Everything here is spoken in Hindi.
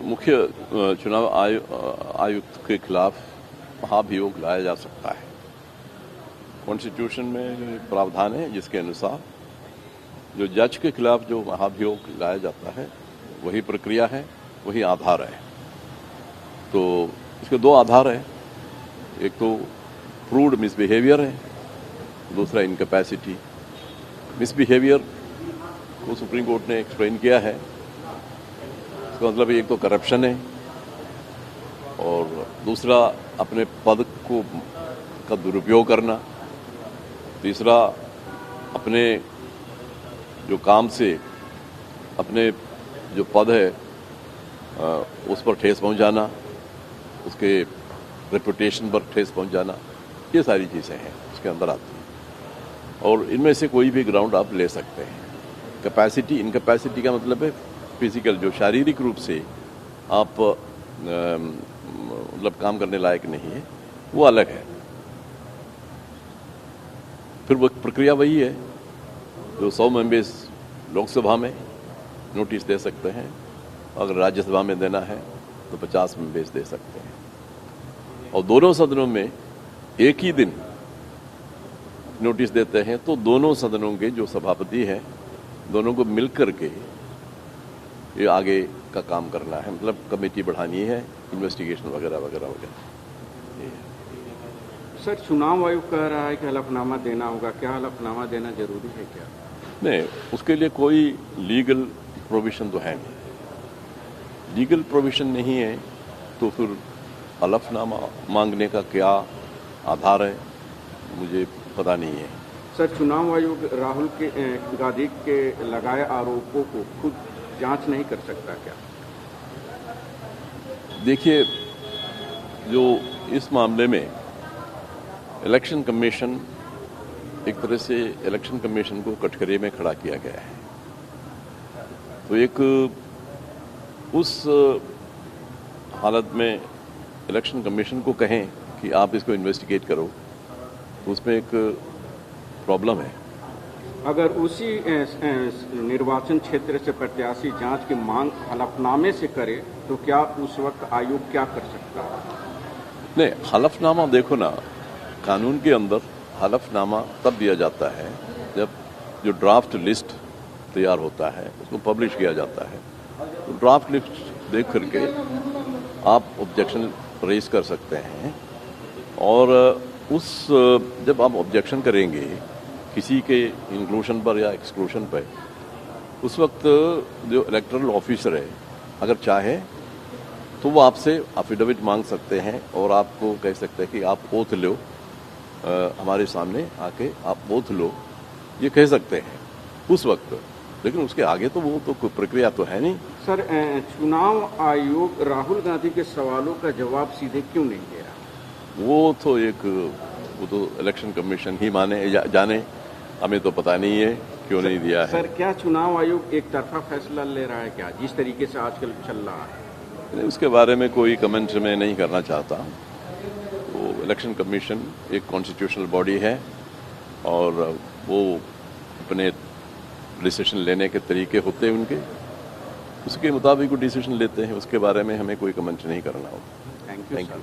मुख्य चुनाव आयुक्त के खिलाफ महाभियोग लाया जा सकता है। कॉन्स्टिट्यूशन में प्रावधान है जिसके अनुसार जो जज के खिलाफ जो महाभियोग लाया जाता है वही प्रक्रिया है, वही आधार है। तो इसके दो आधार हैं, एक तो प्रूव्ड मिसबिहेवियर है, दूसरा इनकैपेसिटी। मिसबिहेवियर को सुप्रीम कोर्ट ने एक्सप्लेन किया है, इसका मतलब एक तो करप्शन है और दूसरा अपने पद का दुरुपयोग करना, तीसरा अपने जो काम से अपने जो पद है उस पर ठेस पहुंचाना, उसके रेपुटेशन पर ठेस पहुंचाना, ये सारी चीज़ें हैं उसके अंदर आती हैं और इनमें से कोई भी ग्राउंड आप ले सकते हैं। कैपेसिटी, इनकैपेसिटी का मतलब है फिजिकल, जो शारीरिक रूप से आप मतलब काम करने लायक नहीं है, वो अलग है। फिर वो प्रक्रिया वही है जो 100 मेंबर्स लोकसभा में नोटिस दे सकते हैं, अगर राज्यसभा में देना है तो 50 मेंबर्स दे सकते हैं और दोनों सदनों में एक ही दिन नोटिस देते हैं तो दोनों सदनों के जो सभापति हैं दोनों को मिलकर के ये आगे का काम करना है, मतलब कमेटी बढ़ानी है, इन्वेस्टिगेशन वगैरह वगैरह वगैरह। सर, चुनाव आयोग कह रहा है कि हलफनामा देना होगा, क्या हलफनामा देना जरूरी है क्या? नहीं, उसके लिए कोई लीगल प्रोविजन तो है नहीं। लीगल प्रोविजन नहीं है तो फिर हलफनामा मांगने का क्या आधार है, मुझे पता नहीं है। सर, चुनाव आयोग राहुल गांधी के लगाए आरोपों को खुद जांच नहीं कर सकता क्या? देखिए, जो इस मामले में इलेक्शन कमीशन, एक तरह से इलेक्शन कमीशन को कटघरे में खड़ा किया गया है, तो एक उस हालत में इलेक्शन कमीशन को कहें कि आप इसको इन्वेस्टिगेट करो, तो उसमें एक प्रॉब्लम है। अगर उसी निर्वाचन क्षेत्र से प्रत्याशी जांच की मांग हलफनामे से करे तो क्या उस वक्त आयोग क्या कर सकता है? नहीं, हलफनामा देखो ना, कानून के अंदर हलफनामा तब दिया जाता है जब जो ड्राफ्ट लिस्ट तैयार होता है उसको पब्लिश किया जाता है। तो ड्राफ्ट लिस्ट देख करके आप ऑब्जेक्शन रेज कर सकते हैं और जब आप ऑब्जेक्शन करेंगे किसी के इंक्लूशन पर या एक्सक्लूशन पर, उस वक्त जो इलेक्टोरल ऑफिसर है अगर चाहे तो वो आपसे एफिडेविट मांग सकते हैं और आपको कह सकते हैं कि आप ओथ लो, हमारे सामने आके आप ओथ लो, ये कह सकते हैं उस वक्त। लेकिन उसके आगे तो वो तो कोई प्रक्रिया तो है नहीं। सर, चुनाव आयोग राहुल गांधी के सवालों का जवाब सीधे क्यों नहीं दे रहा? वो तो इलेक्शन कमीशन ही जाने, हमें तो पता नहीं है क्यों नहीं दिया है। सर, क्या चुनाव आयोग एक तरफा फैसला ले रहा है क्या, जिस तरीके से आजकल चल रहा है? उसके बारे में कोई कमेंट मैं नहीं करना चाहता। तो इलेक्शन कमीशन एक कॉन्स्टिट्यूशनल बॉडी है और वो अपने डिसीजन लेने के तरीके होते हैं उनके, उसके मुताबिक वो डिसीजन लेते हैं, उसके बारे में हमें कोई कमेंट नहीं करना होगा। Thank you.